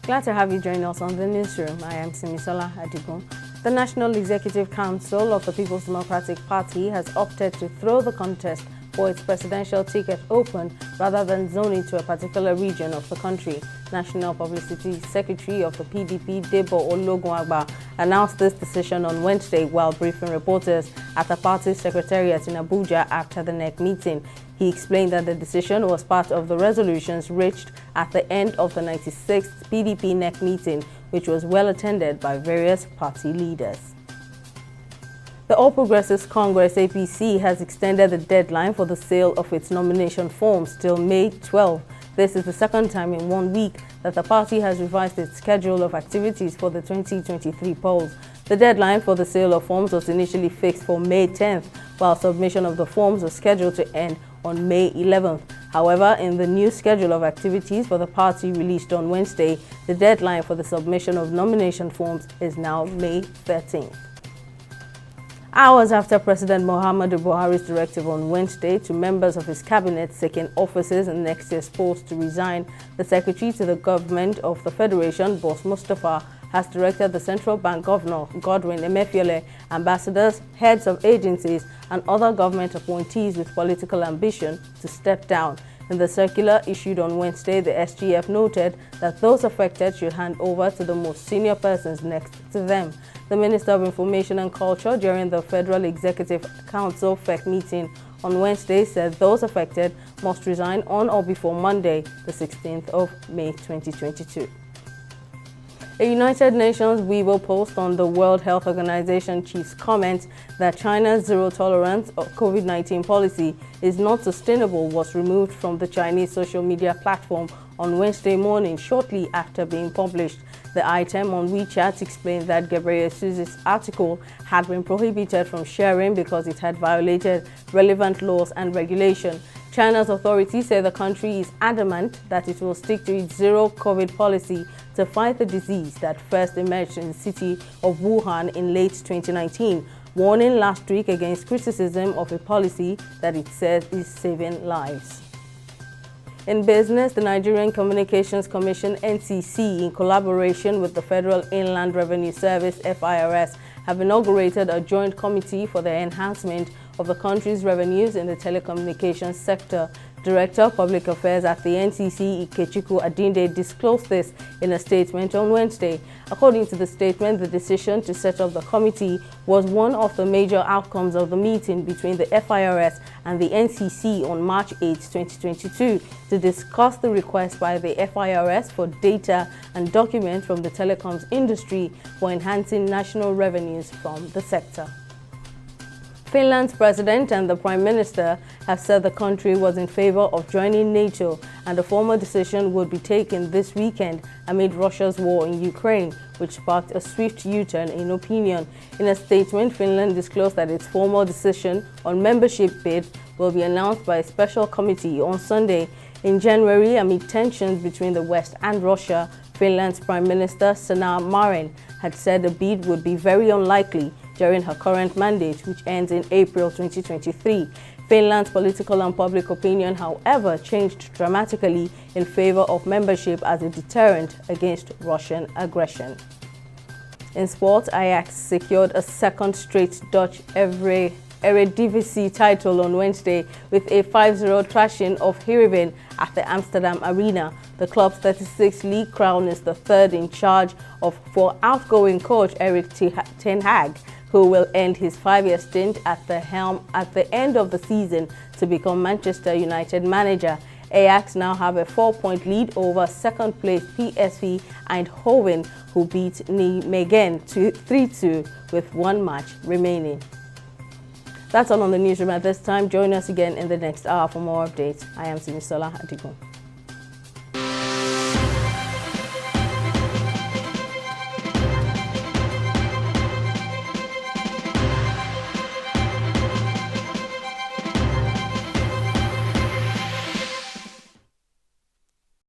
Glad to have you join us on the newsroom. I am Simisola Adigun. The National Executive Council of the People's Democratic Party has opted to throw the contest for its presidential ticket open rather than zone it to a particular region of the country. National Publicity Secretary of the PDP, Debo Ologunagba, announced this decision on Wednesday while briefing reporters at the party's secretariat in Abuja after the NEC meeting. He explained that the decision was part of the resolutions reached at the end of the 96th PDP NEC meeting, which was well attended by various party leaders. The All Progressives Congress APC has extended the deadline for the sale of its nomination forms till May 12. This is the second time in 1 week that the party has revised its schedule of activities for the 2023 polls. The deadline for the sale of forms was initially fixed for May 10th, while submission of the forms was scheduled to end on May 11th. However, in the new schedule of activities for the party released on Wednesday, the deadline for the submission of nomination forms is now May 13th. Hours after President Muhammadu Buhari's directive on Wednesday to members of his cabinet seeking offices in next year's polls to resign, the Secretary to the Government of the Federation, Boss Mustapha, has directed the Central Bank Governor, Godwin Emefiele, ambassadors, heads of agencies, and other government appointees with political ambition to step down. In the circular issued on Wednesday, the SGF noted that those affected should hand over to the most senior persons next to them. The Minister of Information and Culture during the Federal Executive Council FEC meeting on Wednesday said those affected must resign on or before Monday, the 16th of May 2022. A United Nations Weibo post on the World Health Organization chief's comment that China's zero-tolerance COVID-19 policy is not sustainable was removed from the Chinese social media platform on Wednesday morning shortly after being published. The item on WeChat explained that Ghebreyesus's article had been prohibited from sharing because it had violated relevant laws and regulation. China's authorities say the country is adamant that it will stick to its zero-COVID policy to fight the disease that first emerged in the city of Wuhan in late 2019, warning last week against criticism of a policy that it says is saving lives. In business, the Nigerian Communications Commission (NCC), in collaboration with the Federal Inland Revenue Service (FIRS), have inaugurated a joint committee for the enhancement of the country's revenues in the telecommunications sector. Director of Public Affairs at the NCC, Ikechukwu Adinde, disclosed this in a statement on Wednesday. According to the statement, the decision to set up the committee was one of the major outcomes of the meeting between the FIRS and the NCC on March 8, 2022, to discuss the request by the FIRS for data and documents from the telecoms industry for enhancing national revenues from the sector. Finland's president and the prime minister have said the country was in favor of joining NATO, and a formal decision would be taken this weekend amid Russia's war in Ukraine, which sparked a swift U-turn in opinion. In a statement, Finland disclosed that its formal decision on membership bid will be announced by a special committee on Sunday. In January, amid tensions between the West and Russia, Finland's Prime Minister Sanna Marin had said a bid would be very unlikely during her current mandate, which ends in April 2023. Finland's political and public opinion, however, changed dramatically in favor of membership as a deterrent against Russian aggression. In sport, Ajax secured a second straight Dutch Eredivisie title on Wednesday with a 5-0 thrashing of Heerenveen at the Amsterdam Arena. The club's 36th league crown is the third in charge for outgoing coach Erik ten Hag, who will end his 5-year stint at the helm at the end of the season to become Manchester United manager. Ajax now have a 4-point lead over second-place PSV Eindhoven, who beat Nijmegen 3-2 with one match remaining. That's all on the newsroom at this time. Join us again in the next hour for more updates. I am Simisola Adigun.